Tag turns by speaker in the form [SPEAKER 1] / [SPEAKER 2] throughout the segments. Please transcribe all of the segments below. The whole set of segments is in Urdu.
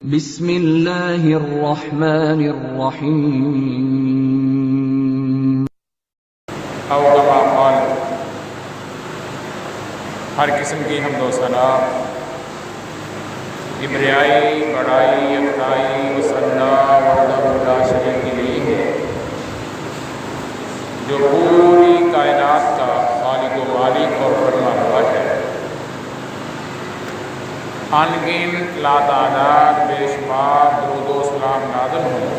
[SPEAKER 1] بسم اللہ الرحمن الرحیم۔
[SPEAKER 2] او کما قال، ہر قسم کی حمد و ثنا کبریائی، بڑائی، اکتائی و ثنا وحدہ لا شریک لی ہے، جو پوری کائنات کا خالق و مالک اور فرمانروا ہے۔ ان گن لاتعداد بے شمار درود و سلام نازل ہوں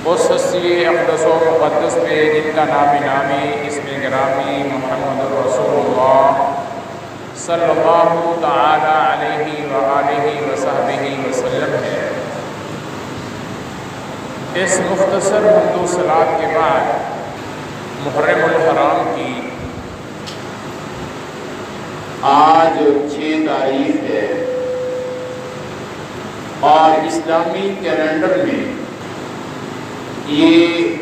[SPEAKER 2] اس ہستی اقدس و مقدس پہ جن کا نام نامی اسم گرامی محمد رسول اللہ صلی اللہ تعالی علیہ وآلہ وصحبہ وسلم ہے۔ اس مختصر حمد و صلات کے بعد محرم الحرام کی آج 6 تاریخ ہے اور اسلامی کیلنڈر میں یہ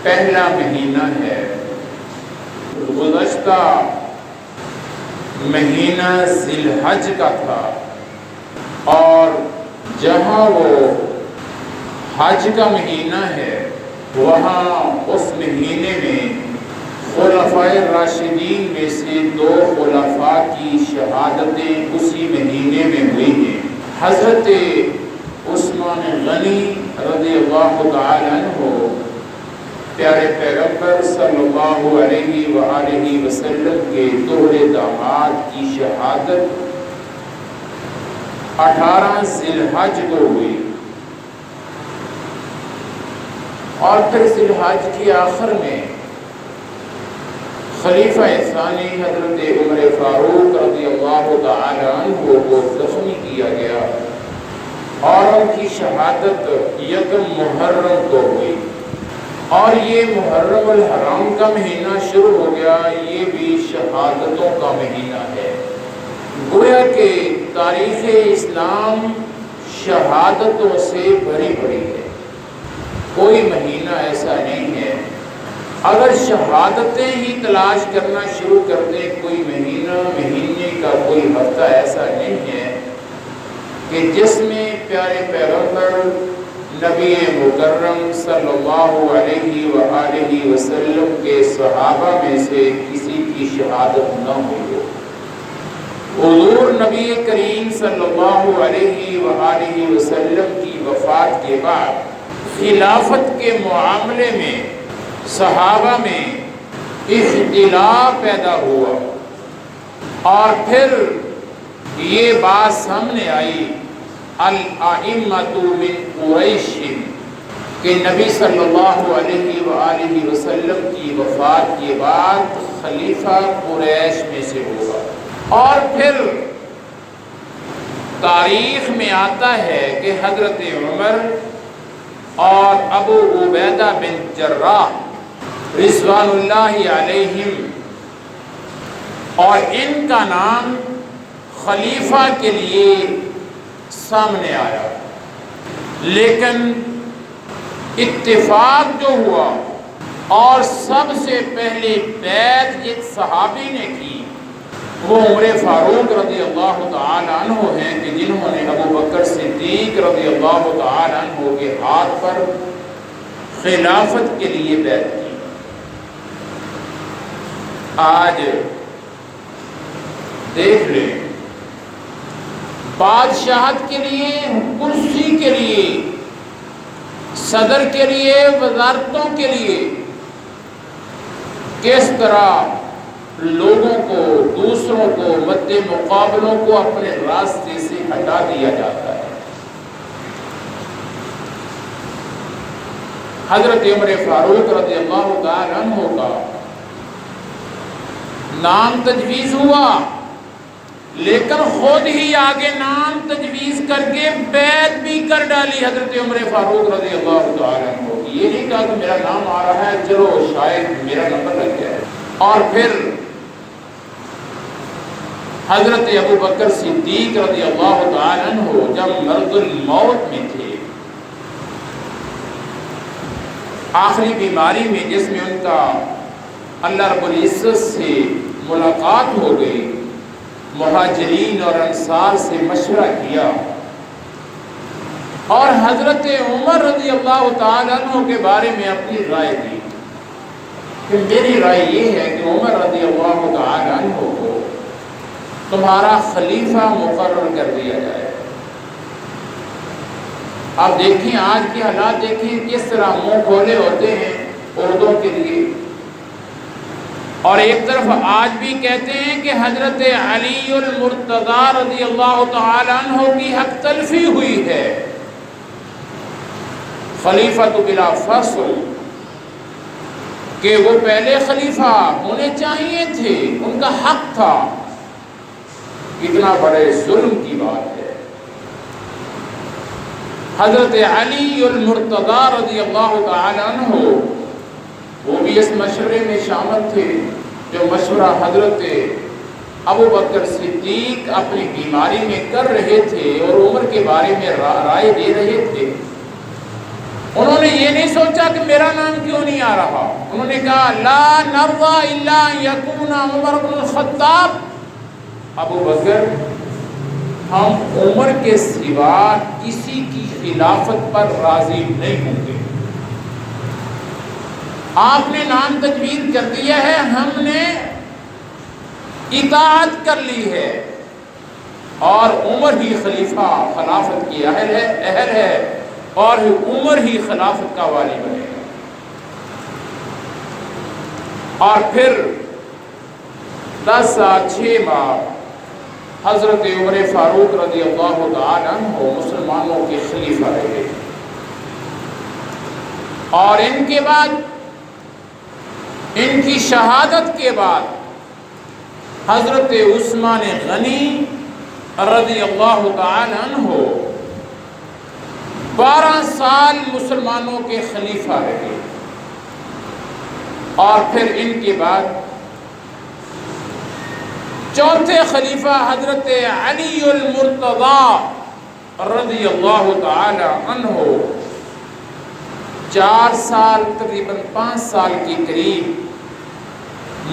[SPEAKER 2] پہلا مہینہ ہے۔ گزشتہ مہینہ ذی الحج کا تھا اور جہاں وہ حج کا مہینہ ہے وہاں اس مہینے میں خلفائے راشدین میں سے 2 خلفاء کی شہادتیں اسی مہینے میں ہوئی ہیں۔ حضرت عثمان غنی رضی اللہ تعالی عنہ پیارے پیغمبر صلی اللہ علیہ وآلہ وسلم کے دوہرے داماد کی شہادت 18 ذی الحج کو ہوئی اور پھر ذی الحج کی آخر میں خلیفہ ثانی حضرت عمر فاروق رضی اللہ تعالی عنہ کو زخمی کیا گیا اور ان کی شہادت 1 محرم کو ہوئی، اور یہ محرم الحرام کا مہینہ شروع ہو گیا، یہ بھی شہادتوں کا مہینہ ہے۔ گویا کہ تاریخ اسلام شہادتوں سے بھری پڑی ہے، کوئی مہینہ ایسا نہیں ہے۔ اگر شہادتیں ہی تلاش کرنا شروع کر دیں، کوئی مہینے کا کوئی ہفتہ ایسا نہیں ہے کہ جس میں پیارے پیغمبر نبی مکرم صلی اللہ علیہ وآلہ وسلم کے صحابہ میں سے کسی کی شہادت نہ ہوئی ہو۔ حضور نبی کریم صلی اللہ علیہ وآلہ وسلم کی وفات کے بعد خلافت کے معاملے میں صحابہ میں اختلاف پیدا ہوا اور پھر یہ بات سامنے آئی الائمۃ من قریش کہ نبی صلی اللہ علیہ وآلہ وسلم کی وفات کے بعد خلیفہ قریش میں سے ہوگا۔ اور پھر تاریخ میں آتا ہے کہ حضرت عمر اور ابو عبیدہ بن جراح رضوان اللہ علیہم اور ان کا نام خلیفہ کے لیے سامنے آیا، لیکن اتفاق جو ہوا اور سب سے پہلے بیعت جس صحابی نے کی وہ عمر فاروق رضی اللہ تعالی عنہ ہیں کہ جنہوں نے ابو بکر صدیق رضی اللہ تعالی عنہ کے ہاتھ پر خلافت کے لیے بیعت کی۔ آج دیکھ لیں، بادشاہت کے لیے، کرسی کے لیے، صدر کے لیے، وزارتوں کے لیے کس طرح لوگوں کو، دوسروں کو، مد مقابلوں کو اپنے راستے سے ہٹا دیا جاتا ہے۔ حضرت عمر فاروق رضی اللہ تعالی عنہ کا نام تجویز ہوا، لیکن خود ہی آگے نام تجویز کر کے بیعت بھی کر ڈالی حضرت عمر فاروق رضی اللہ تعالی عنہ کی۔ یہ نہیں کہا کہ میرا نام آ رہا ہے چلو شاید میرا نمبر لگ گیا ہے۔ اور پھر حضرت ابو بکر صدیق رضی اللہ تعالی عنہ جب مرض الموت میں تھے، آخری بیماری میں جس میں ان کا اللہ رب العزت سے ملاقات ہو گئی، مہاجرین اور انصار سے مشورہ کیا اور حضرت عمر رضی اللہ تعالیٰ عنہ کے بارے میں اپنی رائے دی کہ میری رائے یہ ہے کہ عمر رضی اللہ تعالیٰ عنہ کو تمہارا خلیفہ مقرر کر دیا جائے۔ آپ دیکھیں آج کے حالات، دیکھیں کس طرح منہ کھولے ہوتے ہیں عہدوں کے لیے، اور ایک طرف آج بھی کہتے ہیں کہ حضرت علی المرتضی رضی اللہ تعالیٰ عنہ کی حق تلفی ہوئی ہے، خلیفۃ بلا فصل، کہ وہ پہلے خلیفہ ہونے چاہیے تھے، ان کا حق تھا۔ اتنا بڑے ظلم کی بات ہے۔ حضرت علی المرتضی رضی اللہ تعالیٰ عنہ وہ بھی اس مشورے میں شامل تھے، جو مشورہ حضرت ابو بکر صدیق اپنی بیماری میں کر رہے تھے اور عمر کے بارے میں رائے دے رہے تھے۔ انہوں نے یہ نہیں سوچا کہ میرا نام کیوں نہیں آ رہا، انہوں نے کہا لا نرضى الا يكون عمر بن الخطاب، ابو بکر ہم عمر کے سوا کسی کی خلافت پر راضی نہیں ہوں گے۔ آپ نے نام تجویز کر دیا ہے، ہم نے اطاعت کر لی ہے، اور عمر ہی خلیفہ خلافت کی اہل ہے، اور عمر ہی خلافت کا والی بنے گا۔ اور پھر 10 سال 6 ماہ حضرت عمر فاروق رضی اللہ تعالیٰ عنہ مسلمانوں کے خلیفہ رہے، اور ان کے بعد، ان کی شہادت کے بعد حضرت عثمان غنی رضی اللہ تعالیٰ عنہ 12 سال مسلمانوں کے خلیفہ رہے، اور پھر ان کے بعد چوتھے خلیفہ حضرت علی المرتضی رضی اللہ تعالی عنہ 4 سال تقریباً 5 سال کے قریب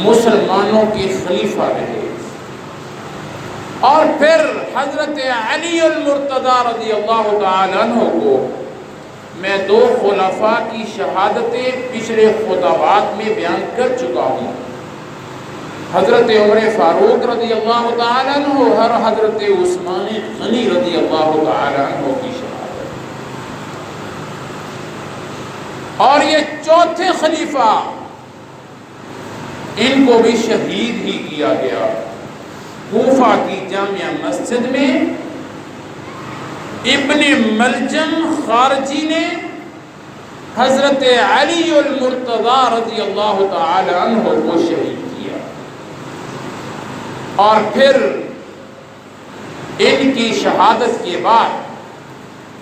[SPEAKER 2] مسلمانوں کے خلیفہ رہے، اور پھر حضرت علی المرتضی رضی اللہ تعالی عنہ کو میں 2 خلفاء کی شہادتیں پچھلے خطبات میں بیان کر چکا ہوں، حضرت عمر فاروق رضی اللہ تعالیٰ عنہ اور حضرت عثمان غنی رضی اللہ تعالیٰ عنہ کی شہادت، اور یہ چوتھے خلیفہ ان کو بھی شہید ہی کیا گیا۔ کوفہ کی جامع مسجد میں ابن ملجم خارجی نے حضرت علی المرتضی رضی اللہ تعالی عنہ کو شہید کیا، اور پھر ان کی شہادت کے بعد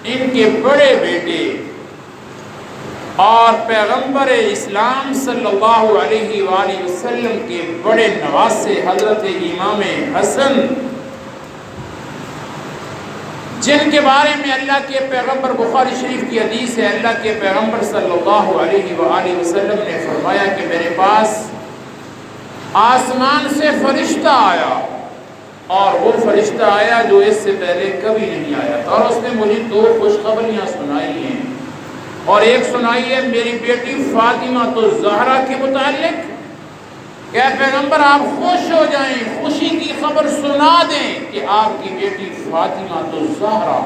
[SPEAKER 2] ان کے بڑے بیٹے اور پیغمبر اسلام صلی اللہ علیہ وآلہ وسلم کے بڑے نواسے حضرت امام حسن، جن کے بارے میں اللہ کے پیغمبر، بخاری شریف کی حدیث ہے، اللہ کے پیغمبر صلی اللہ علیہ وآلہ وسلم نے فرمایا کہ میرے پاس آسمان سے فرشتہ آیا، اور وہ فرشتہ آیا جو اس سے پہلے کبھی نہیں آیا تھا، اور اس نے مجھے 2 خوشخبریاں سنائی ہیں، اور ایک سنائی ہے میری بیٹی فاطمہ الزہرا کے متعلق کہ پیغمبر آپ خوش ہو جائیں، خوشی کی خبر سنا دیں کہ آپ کی بیٹی فاطمہ الزہرا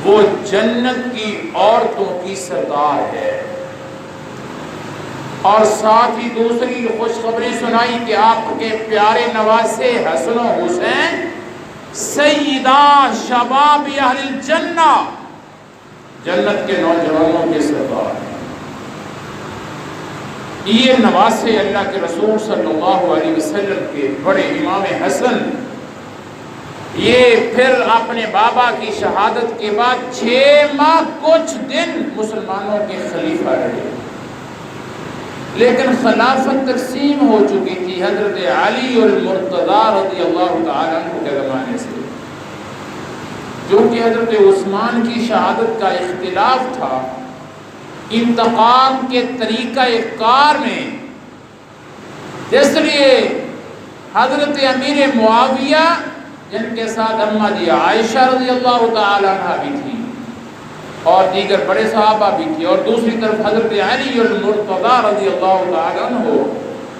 [SPEAKER 2] وہ جنت کی عورتوں کی سردار ہے، اور ساتھ ہی دوسری خوشخبری سنائی کہ آپ کے پیارے نواسے حسن و حسین سیدہ شباب اہل الجنہ، جنت کے نوجوانوں کے سردار ہیں۔ یہ نواسے اللہ کے رسول صلی اللہ علیہ وسلم کے بڑے امام حسن، یہ پھر اپنے بابا کی شہادت کے بعد 6 ماہ کچھ دن مسلمانوں کے خلیفہ رہے، لیکن خلافت تقسیم ہو چکی تھی حضرت علی المرتضی رضی اللہ تعالی عنہ کے زمانے سے، جو کہ حضرت عثمان کی شہادت کا اختلاف تھا انتقام کے طریقہ کار میں، اس لیے حضرت امیر معاویہ، جن کے ساتھ اماں عائشہ رضی اللہ تعالی عنہ بھی تھی، اور دیگر بڑے صحابہ بھی تھے، اور دوسری طرف حضرت علی المرتضی رضی اللہ تعالیٰ عنہ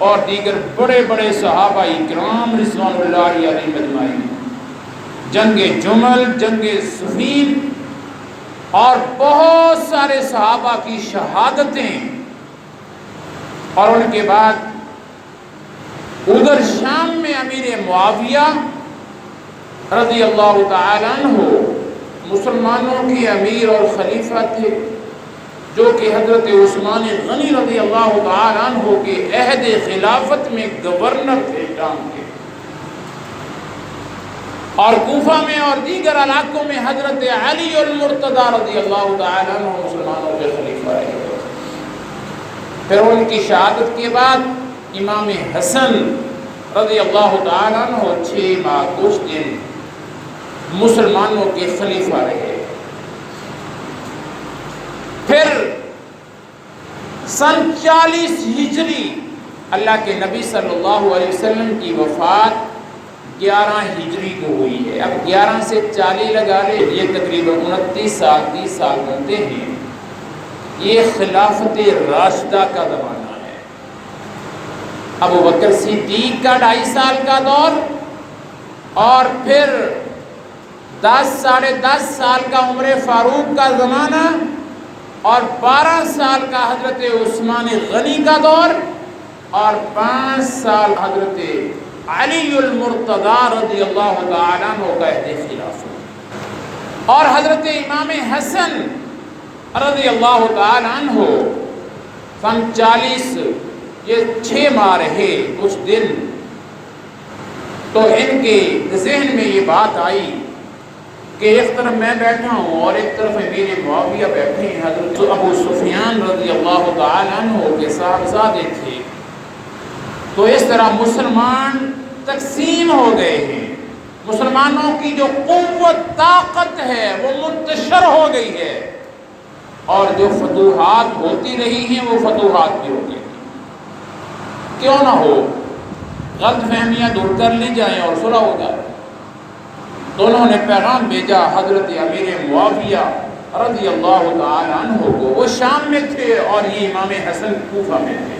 [SPEAKER 2] اور دیگر بڑے بڑے صحابہ اکرام رضوان اللہ علیہم اجمعین۔ جنگ جمل، جنگ صفین اور بہت سارے صحابہ کی شہادتیں، اور ان کے بعد ادھر شام میں امیر معاویہ رضی اللہ تعالیٰ عنہ مسلمانوں کے امیر اور خلیفہ تھے، جو کہ حضرت عثمان غنی رضی اللہ تعالیٰ عنہ کے عہد خلافت میں گورنر تھے شام کے، اور کوفہ میں اور دیگر علاقوں میں حضرت علی المرتضی رضی اللہ تعالیٰ عنہ مسلمانوں کے خلیفہ رہے۔ پھر ان کی شہادت کے بعد امام حسن رضی اللہ تعالیٰ عنہ 6 ماہ کچھ دن مسلمانوں کے خلیفہ رہے۔ پھر سن 40 ہجری اللہ کے نبی صلی اللہ علیہ وسلم کی وفات 11 ہجری کو ہوئی ہے۔ اب 11 سے 40 لگا لے، یہ تقریباً 29 سال 30 سال بنتے ہیں۔ یہ خلافت راشدہ کا زمانہ ہے۔ ابو بکر صدیق کا 2.5 سال کا دور، اور پھر 10 ساڑھے 10 سال کا عمر فاروق کا زمانہ، اور 12 سال کا حضرت عثمان غنی کا دور، اور 5 سال حضرت علی المرتضی رضی اللہ تعالیٰ عنہ کا عہد خلافت، اور حضرت امام حسن رضی اللہ تعالیٰ عنہ سن 40 یہ 6 ماہ رہے کچھ دن۔ تو ان کے ذہن میں یہ بات آئی کہ ایک طرف میں بیٹھا ہوں اور ایک طرف امیر معاویہ بیٹھے ہیں، حضرت ابو سفیان رضی اللہ تعالیٰ عنہ کے صاحبزادے تھے، تو اس طرح مسلمان تقسیم ہو گئے ہیں۔ مسلمانوں کی جو قوت طاقت ہے وہ منتشر ہو گئی ہے، اور جو فتوحات ہوتی رہی ہیں وہ فتوحات بھی ہو گئی۔ کیوں نہ ہو، غلط فہمیاں دور کر لی جائیں اور صلح ہو جائے۔ تو انہوں نے پیغام بھیجا حضرت امیر معاویہ رضی اللہ تعالیٰ عنہ کو، وہ شام میں تھے اور یہ امام حسن کوفہ میں تھے،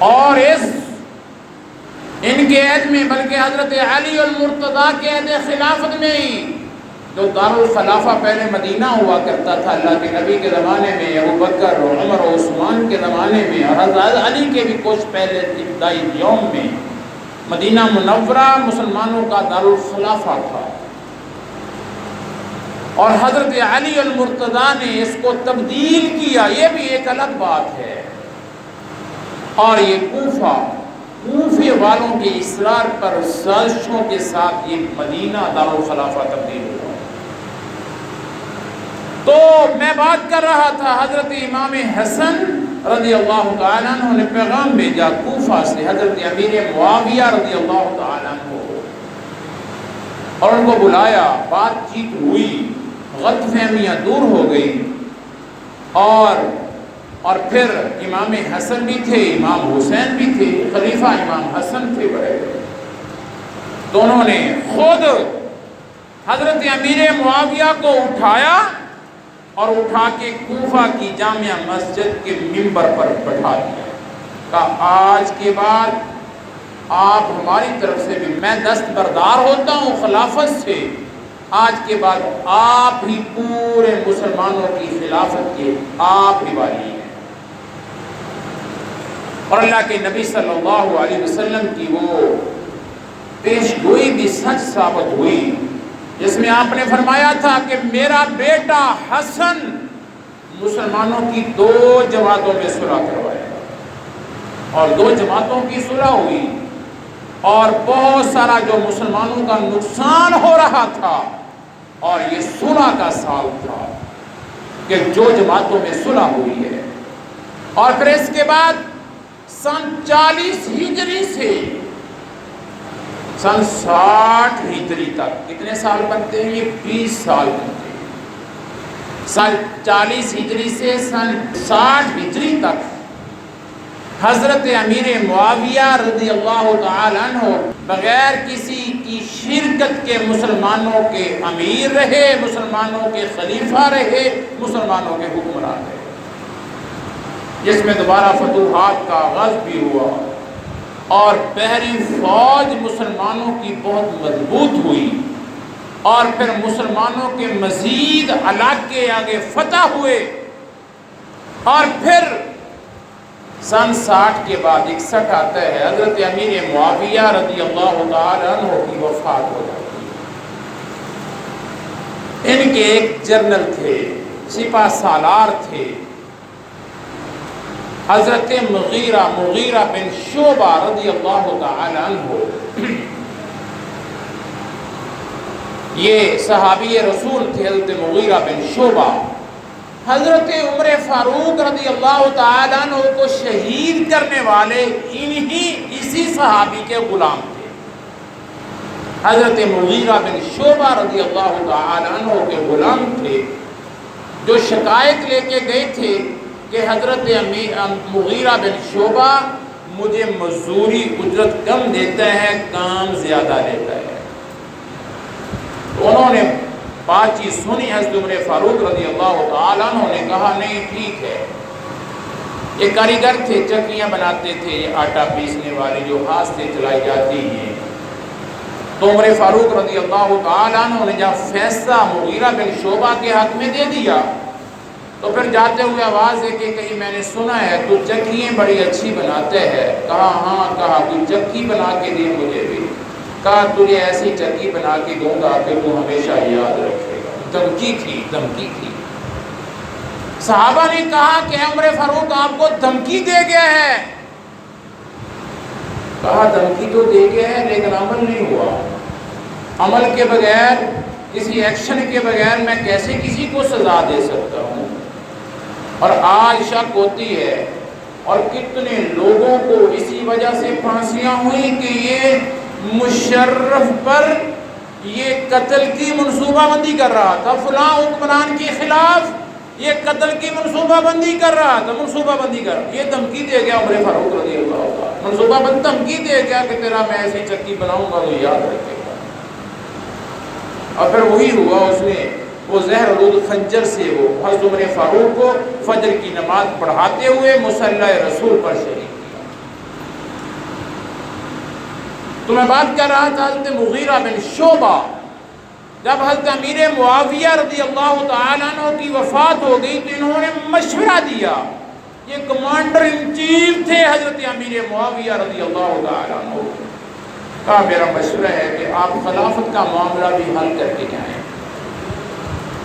[SPEAKER 2] اور ان کے عہد میں، بلکہ حضرت علی المرتضی کے عہد خلافت میں ہی، جو دارالخلافہ پہلے مدینہ ہوا کرتا تھا اللہ کے نبی کے زمانے میں، ابو بکر اور عمر اور عثمان کے زمانے میں، اور حضرت علی کے بھی کچھ پہلے ابتدائی یوم میں، مدینہ منورہ مسلمانوں کا دارالخلافہ تھا، اور حضرت علی المرتضی نے اس کو تبدیل کیا، یہ بھی ایک الگ بات ہے۔ اور یہ کوفے والوں کے اصرار پر سازشوں کے ساتھ یہ مدینہ دارالخلافہ تبدیل ہوا۔ تو میں بات کر رہا تھا، حضرت امام حسن رضی اللہ تعالیٰ عنہ نے پیغام بھیجا کوفہ سے حضرت امیر معاویہ رضی اللہ تعالیٰ عنہ کو، اور ان کو بلایا، بات چیت ہوئی، غلط فہمیاں دور ہو گئی، اور پھر امام حسن بھی تھے، امام حسین بھی تھے، خلیفہ امام حسن تھے بڑے، تو انہوں نے خود حضرت امیر معاویہ کو اٹھایا اور اٹھا کے کوفہ کی جامع مسجد کے منبر پر بٹھا دیا، کہا آج کے بعد آپ ہماری طرف سے بھی، میں دستبردار ہوتا ہوں خلافت سے، آج کے بعد آپ ہی پورے مسلمانوں کی خلافت کے آپ ہی والی ہیں۔ اور اللہ کے نبی صلی اللہ علیہ وسلم کی وہ پیش گوئی بھی سچ ثابت ہوئی، جس میں آپ نے فرمایا تھا کہ میرا بیٹا حسن مسلمانوں کی 2 جماعتوں میں صلح کروائے گا، اور 2 جماعتوں کی صلح ہوئی، اور بہت سارا جو مسلمانوں کا نقصان ہو رہا تھا، اور یہ صلح کا سال تھا کہ جو جماعتوں میں صلح ہوئی ہے۔ اور پھر اس کے بعد سن 40 ہجری سے سن 60 ہجری تک کتنے سال بنتے ہیں؟ یہ 20 سال بنتے ہیں۔ سن 40 ہجری سے سن 60 ہجری تک حضرت امیر معاویہ رضی اللہ تعالیٰ عنہ بغیر کسی کی کی شرکت کے مسلمانوں کے امیر رہے، مسلمانوں کے خلیفہ رہے، مسلمانوں کے حکمران رہے، جس میں دوبارہ فتوحات کا آغاز بھی ہوا اور بحری فوج مسلمانوں کی بہت مضبوط ہوئی، اور پھر مسلمانوں کے مزید علاقے آگے فتح ہوئے، اور پھر سن 60 کے بعد 61 آتا ہے، حضرت امیر معاویہ رضی اللہ تعالیٰ عنہ کی وفات ہو جاتی ہے۔ ان کے ایک جنرل تھے، سپہ سالار تھے، حضرت مغیرہ بن شعبہ رضی اللہ تعالیٰ عنہ۔ یہ صحابی رسول تھے حضرت مغیرہ بن شعبہ۔ حضرت عمر فاروق رضی اللہ تعالیٰ عنہ کو شہید کرنے والے اسی صحابی کے غلام تھے۔ حضرت مغیرہ بن شعبہ رضی اللہ تعالیٰ عنہ کے غلام تھے، جو شکایت لے کے گئے تھے کہ حضرت مغیرہ بن شعبہ مجھے مزدوری اجرت کم دیتا ہے، کام زیادہ لیتا ہے۔ تو انہوں نے بات چیز سنی، حضرت عمر فاروق رضی اللہ تعالیٰ عنہ نے کہا نہیں ٹھیک ہے۔ یہ کاریگر تھے، چکیاں بناتے تھے، یہ آٹا پیسنے والے جو ہاتھ سے چلائی جاتی ہیں۔ تو عمر فاروق رضی اللہ تعالیٰ عنہ نے جب فیصلہ مغیرہ بن شعبہ کے حق میں دے دیا، تو پھر جاتے ہوئے آواز ہے کہ کہیں میں نے سنا ہے تو چکیاں بڑی اچھی بناتے ہیں۔ کہا ہاں، کہا کوئی چکی بنا کے دے مجھے بھی۔ کہا تجھے ایسی چکی بنا کے دوں گا کہ تو ہمیشہ یاد رکھے گا۔ دھمکی تھی۔ صحابہ نے کہا کہ عمر فاروق آپ کو دھمکی دے گیا ہے۔ کہا دھمکی تو دے گیا ہے لیکن عمل نہیں ہوا۔ عمل کے بغیر، کسی ایکشن کے بغیر میں کیسے کسی کو سزا دے سکتا ہوں؟ اور آج شک ہوتی ہے، اور کتنے لوگوں کو اسی وجہ سے پھانسیاں ہوئی کہ یہ مشرف پر یہ قتل کی منصوبہ بندی کر رہا تھا، فلاں حکمران کے خلاف یہ قتل کی منصوبہ بندی کر رہا تھا، یہ دھمکی دے گیا عمر فاروق رضی اللہ عنہ، منصوبہ بندی دھمکی دے گیا کہ تیرا میں ایسی چکی بناؤں گا تو یاد رکھے گا۔ اور پھر وہی ہوا، اس نے وہ زہر آلود خنجر سے وہ حضرت عمر فاروق کو فجر کی نماز پڑھاتے ہوئے مصلی رسول پر شہید کیا۔ تو میں بات کر رہا تھا حضرت مغیرہ بن شعبہ، جب حضرت امیر معاویہ رضی اللہ تعالیٰ عنہ کی وفات ہو گئی تو انہوں نے مشورہ دیا، یہ کمانڈر ان چیف تھے حضرت امیر معاویہ رضی اللہ تعالیٰ عنہ، کہا میرا مشورہ ہے کہ آپ خلافت کا معاملہ بھی حل کر کے جائیں،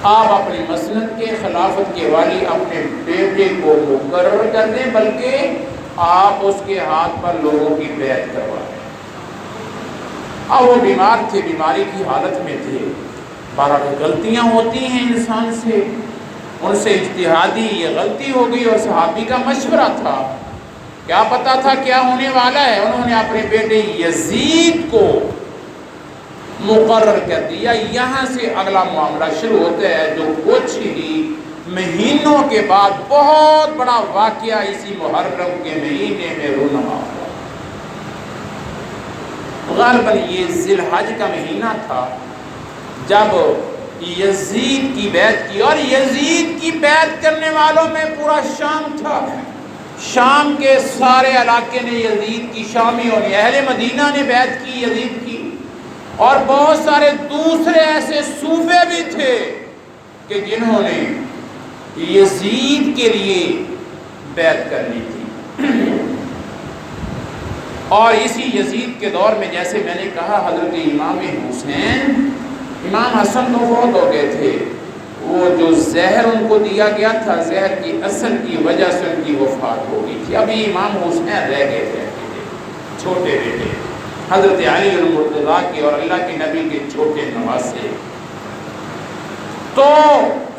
[SPEAKER 2] آپ اپنی مسند کے خلافت کے والی اپنے بیٹے کو مقرر کر دیں، بلکہ آپ اس کے ہاتھ پر لوگوں کی بیعت کروائیں۔ اب وہ بیمار تھے، بیماری کی حالت میں تھے، بہرحال غلطیاں ہوتی ہیں انسان سے، ان سے اجتہادی یہ غلطی ہو گئی، اور صحابی کا مشورہ تھا، کیا پتا تھا کیا ہونے والا ہے۔ انہوں نے اپنے بیٹے یزید کو مقرر کر دیا۔ یہاں سے اگلا معاملہ شروع ہوتا ہے، جو کچھ ہی مہینوں کے بعد بہت بڑا واقعہ اسی محرم کے مہینے میں رونما ہوا۔ غالباً یہ ذی الحج کا مہینہ تھا جب یزید کی بیعت کی، اور یزید کی بیعت کرنے والوں میں پورا شام تھا۔ شام کے سارے علاقے نے یزید کی، شامیوں نے، اہل مدینہ نے بیعت کی یزید کی، اور بہت سارے دوسرے ایسے صوبے بھی تھے کہ جنہوں نے یزید کے لیے بیعت کر لی تھی۔ اور اسی یزید کے دور میں جیسے میں نے کہا حضرت امام حسین، امام حسن تو فوت ہو گئے تھے، وہ جو زہر ان کو دیا گیا تھا، زہر کی اثر کی وجہ سے ان کی وفات ہو گئی تھی۔ ابھی امام حسین رہ گئے تھے، چھوٹے بیٹے حضرت علی المرتضیٰ کے اور اللہ کے نبی کے چھوٹے نواسے۔ تو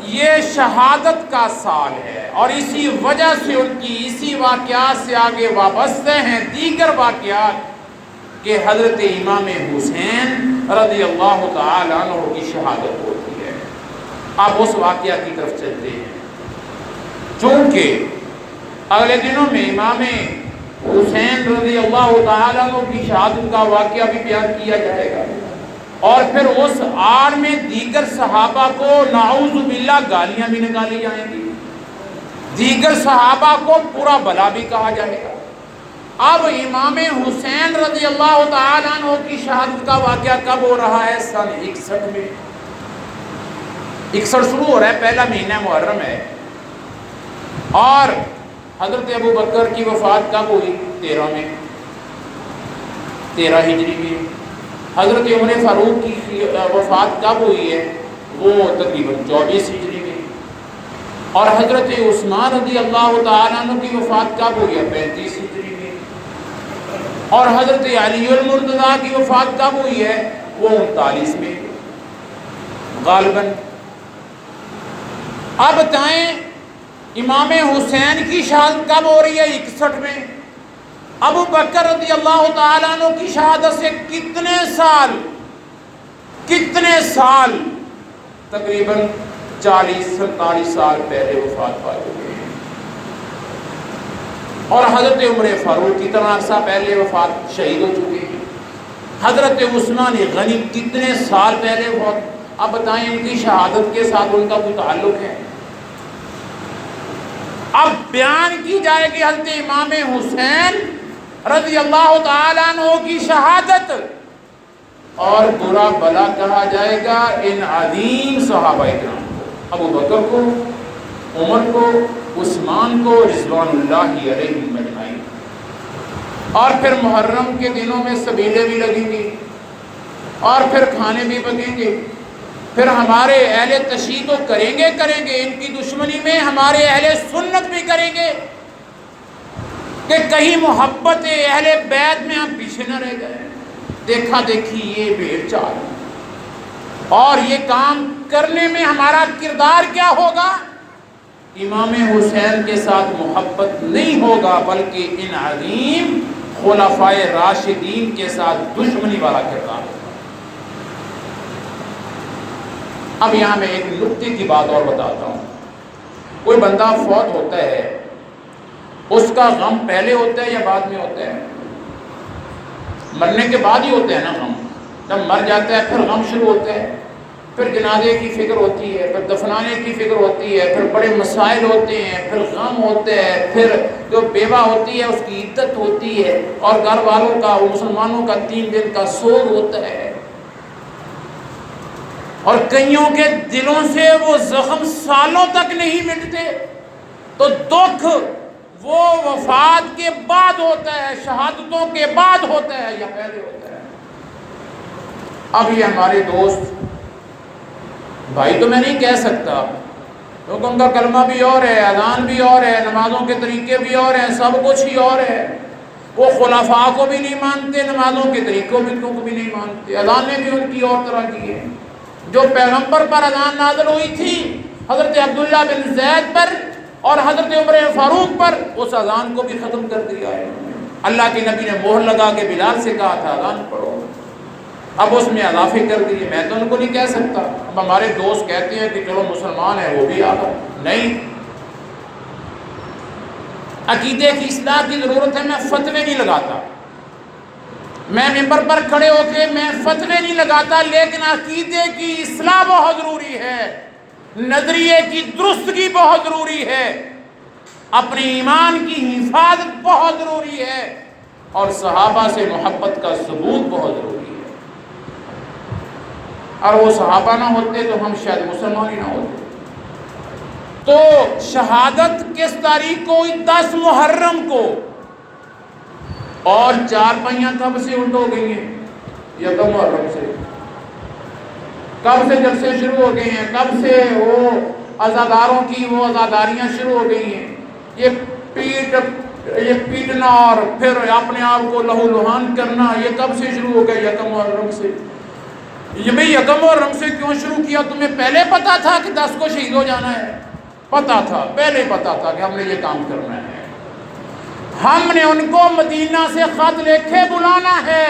[SPEAKER 2] یہ شہادت کا سال ہے، اور اسی وجہ سے ان کی اسی واقعات سے آگے وابستہ ہیں دیگر واقعات کہ حضرت امام حسین رضی اللہ تعالیٰ عنہ کی شہادت ہوتی ہے۔ اب اس واقعہ کی طرف چلتے ہیں، چونکہ اگلے دنوں میں امام حسین رضی اللہ تعالیٰ عنہ کی شہادت کا واقعہ بھی بیان کیا جائے گا۔ اور پھر اس آڑ میں دیگر صحابہ کو نعوذ باللہ گالیاں بھی نکالی جائیں گی، دیگر صحابہ کو پورا بلا بھی کہا جائے گا۔ اب امام حسین رضی اللہ تعالیٰ عنہ کی شہادت کا واقعہ کب ہو رہا ہے؟ سن 61 میں۔ 61 شروع ہو رہا ہے، پہلا مہینہ محرم ہے، اور حضرت ابو بکر کی وفات کب ہوئی؟ 13 میں، 13 ہجری میں۔ حضرت عمر فاروق کی وفات کب ہوئی ہے؟ وہ تقریباً 24 ہجری میں۔ اور حضرت عثمان رضی اللہ تعالیٰ عنہ کی وفات کب ہوئی ہے؟ 35 ہجری میں۔ اور حضرت علی المرتضیٰ کی وفات کب ہوئی ہے؟ وہ 39 میں غالباً۔ اب بتائیں امام حسین کی شہادت کب ہو رہی ہے؟ 61 میں۔ ابو بکر رضی اللہ تعالیٰ عنہ کی شہادت سے کتنے سال تقریباً 40-47 سال پہلے وفات پا چکے ہیں، اور حضرت عمر فاروق کتنا عرصہ پہلے وفات شہید ہو چکے ہیں، حضرت عثمان غنی کتنے سال پہلے وفات۔ اب بتائیں ان کی شہادت کے ساتھ ان کا کوئی تعلق ہے؟ اب بیان کی جائے گی حضرت امام حسین رضی اللہ تعالیٰ عنہ کی شہادت، اور برا بلا کہا جائے گا ان عظیم صحابہ کرام کو، ابو بکر کو، عمر کو، عثمان کو، رضوان اللہ علیہم اجمعین۔ اور پھر محرم کے دنوں میں سبیلیں بھی لگیں گی، اور پھر کھانے بھی پکیں گے، پھر ہمارے اہل تشیع تو کریں گے ان کی دشمنی میں ہمارے اہل سنت بھی کریں گے کہ کہیں محبت اہل بیت میں ہم پیچھے نہ رہ جائیں۔ دیکھا دیکھی یہ بھیڑ چال، اور یہ کام کرنے میں ہمارا کردار کیا ہوگا؟ امام حسین کے ساتھ محبت نہیں ہوگا، بلکہ ان عظیم خلفائے راشدین کے ساتھ دشمنی والا کردار ہوگا۔ اب یہاں میں ایک نکتے کی بات اور بتاتا ہوں۔ کوئی بندہ فوت ہوتا ہے، اس کا غم پہلے ہوتا ہے یا بعد میں ہوتا ہے؟ مرنے کے بعد ہی ہوتا ہے نا غم۔ جب مر جاتا ہے پھر غم شروع ہوتا ہے، پھر جنازے کی فکر ہوتی ہے، پھر دفنانے کی فکر ہوتی ہے، پھر بڑے مسائل ہوتے ہیں، پھر غم ہوتے ہیں، پھر جو بیوہ ہوتی ہے اس کی عدت ہوتی ہے، اور گھر والوں کا، مسلمانوں کا 3 دن کا سوگ ہوتا ہے، اور کئیوں کے دلوں سے وہ زخم سالوں تک نہیں مٹتے۔ تو دکھ وہ وفات کے بعد ہوتا ہے، شہادتوں کے بعد ہوتا ہے یا پہلے ہوتا ہے؟ اب یہ ہمارے دوست بھائی تو میں نہیں کہہ سکتا، کیونکہ ان کا کلمہ بھی اور ہے، اذان بھی اور ہے، نمازوں کے طریقے بھی اور ہیں، سب کچھ ہی اور ہے۔ وہ خلفاء کو بھی نہیں مانتے، نمازوں کے طریقوں کو بھی نہیں مانتے، اذانیں بھی ان کی اور طرح کی ہیں۔ جو پیغمبر پر اذان نازل ہوئی تھی حضرت عبداللہ بن زید پر اور حضرت عمر فاروق پر، اس اذان کو بھی ختم کر دیا ہے۔ اللہ کے نبی نے مہر لگا کے بلال سے کہا تھا اذان پڑھو، اب اس میں اضافے کر دیے۔ میں تو ان کو نہیں کہہ سکتا۔ اب ہمارے دوست کہتے ہیں کہ چلو مسلمان ہیں وہ بھی آ گئے، نہیں، عقیدے کی اصلاح کی ضرورت ہے۔ میں فتوے نہیں لگاتا، میں ممبر پر کھڑے ہو کے میں فتوے نہیں لگاتا، لیکن عقیدے کی اصلاح بہت ضروری ہے، نظریے کی درستگی بہت ضروری ہے، اپنے ایمان کی حفاظت بہت ضروری ہے، اور صحابہ سے محبت کا ثبوت بہت ضروری ہے۔ اور وہ صحابہ نہ ہوتے تو ہم شاید مسلمان ہی نہ ہوتے۔ تو شہادت کس تاریخ کو ہوئی؟ 10 محرم کو، اور 4 پہیاں کب سے الٹ ہو گئی ہیں؟ 1 محرم سے۔ کب سے جلسے شروع ہو گئے ہیں؟ کب سے وہ عزاداروں کی وہ عزاداریاں شروع ہو گئی ہیں؟ یہ پیٹنا اور پھر اپنے آپ کو لہو لہان کرنا، یہ کب سے شروع ہو گیا؟ 1 محرم سے۔ یہ بھئی 1 محرم سے کیوں شروع کیا؟ تمہیں پہلے پتا تھا کہ 10 کو شہید ہو جانا ہے؟ پتا تھا، پہلے پتا تھا کہ ہم نے یہ کام کرنا ہے۔ ہم نے ان کو مدینہ سے خط لکھے بلانا ہے،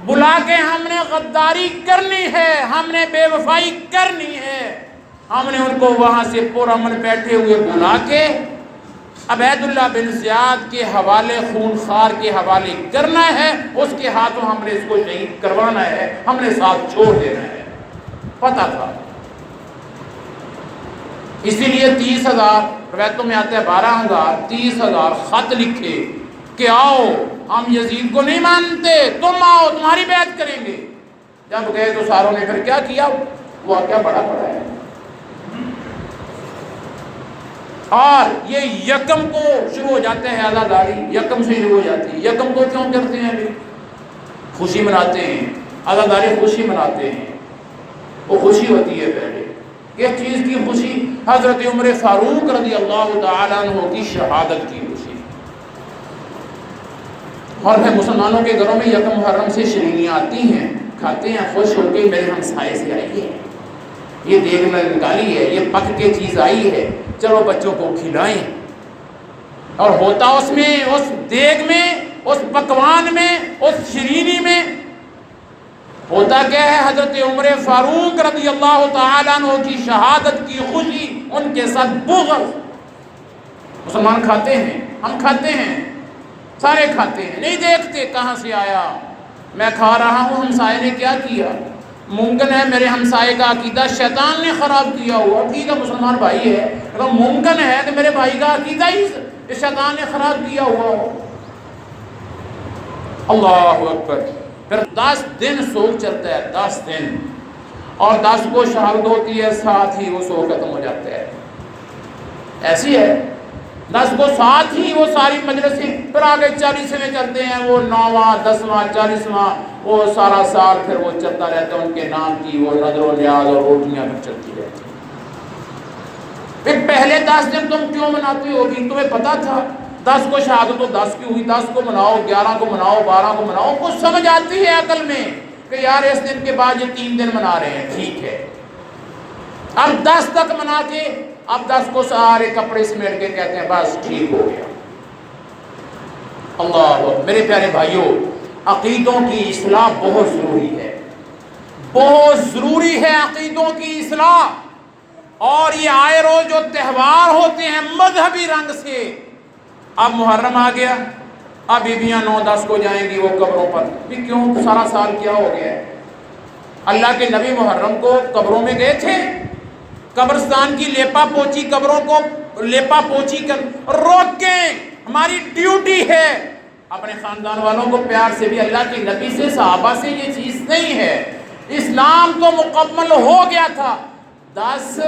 [SPEAKER 2] بلا کے ہم نے غداری کرنی ہے، ہم نے بے وفائی کرنی ہے۔ ہم نے ان کو وہاں سے پرامن بیٹھے ہوئے بلا کے عبید اللہ بن زیاد کے حوالے خون خار کے حوالے کرنا ہے، اس کے ہاتھوں ہم نے اس کو شہید کروانا ہے، ہم نے ساتھ چھوڑ دینا ہے، پتہ تھا۔ اسی لیے 30,000 روایتوں میں آتا ہے 12,000 30,000 خط لکھے کہ آؤ ہم یزید کو نہیں مانتے، تم آؤ تمہاری بیعت کریں گے۔ جب گئے تو ساروں نے پھر کیا کیا، وہ کیا بڑا پڑا ہے۔ اور یہ یکم کو شروع ہو جاتے ہیں عزاداری، یکم سے شروع ہو جاتی ہے۔ یکم کو کیوں کرتے ہیں ابھی؟ خوشی مناتے ہیں، عزاداری خوشی مناتے ہیں، وہ خوشی ہوتی ہے پہلے۔ کس چیز کی خوشی؟ حضرت عمر فاروق رضی اللہ تعالیٰ عنہ کی شہادت کی خوشی۔ اور پھر مسلمانوں کے گھروں میں یکم محرم سے شیرینیاں آتی ہیں، کھاتے ہیں، خوش ہو کے میرے ہمسائے سے آئی ہے، یہ دیگ میں نکالی ہے، یہ پک کے چیز آئی ہے، چلو بچوں کو کھلائیں۔ اور ہوتا اس میں، اس دیگ میں، اس پکوان میں، اس شیرینی میں ہوتا کیا ہے؟ حضرت عمر فاروق رضی اللہ تعالیٰ عنہ کی شہادت کی خوشی، ان کے ساتھ بغض۔ مسلمان کھاتے ہیں، ہم کھاتے ہیں، سارے کھاتے ہیں، نہیں دیکھتے کہاں سے آیا، میں کھا رہا ہوں ہمسائے نے کیا کیا۔ ممکن ہے میرے ہمسائے کا عقیدہ شیطان نے خراب کیا ہوا، ٹھیک ہے مسلمان بھائی ہے، لیکن ممکن ہے کہ میرے بھائی کا عقیدہ ہی شیطان نے خراب کیا ہوا ہو۔ اللہ اکبر۔ پھر 10 دن سوگ چلتا ہے، 10 دن، اور 10 کو شہادت ہوتی ہے، ساتھ ہی وہ سوگ ختم ہو جاتا ہے۔ ایسی ہے 10 کو ساتھ ہی وہ ساری مجلسیں، پھر آگے 40ویں چلتے ہیں، وہ 9واں 10واں 40واں، وہ سارا سال پھر وہ چلتا رہتا ہے، ان کے نام کی وہ نظر و نیاز اور روٹیاں پھر چلتی رہتی ہیں۔ پھر پہلے 10 دن تم کیوں مناتے ہو گی؟ تمہیں پتا تھا 10 کو شہادت تو 10 کی ہوئی، 10 کو مناؤ، 11 کو مناؤ، 12 کو مناؤ، کچھ سمجھ آتی ہے عقل میں کہ یار اس دن کے بعد یہ 3 دن منا رہے ہیں، ٹھیک ہے۔ اب 10 تک منا کے اب 10 کو سارے کپڑے سمیٹ کے کہتے ہیں بس ٹھیک ہو گیا۔ اللہ، میرے پیارے بھائیوں، عقیدوں کی اصلاح بہت ضروری ہے، بہت ضروری ہے عقیدوں کی اصلاح۔ اور یہ آئے روز جو تہوار ہوتے ہیں مذہبی رنگ سے، اب محرم آ گیا، اب بیویاں 9-10 کو جائیں گی وہ قبروں پر، بھی کیوں؟ سارا سال کیا ہو گیا ہے؟ اللہ کے نبی محرم کو قبروں میں گئے تھے، قبرستان کی لیپا پوچھی، قبروں کو لیپا پوچھی کر روکیں، ہماری ڈیوٹی ہے۔ اپنے خاندان والوں کو پیار سے بھی، اللہ کے نبی سے، صحابہ سے یہ چیز نہیں ہے۔ اسلام تو مکمل ہو گیا تھا، 10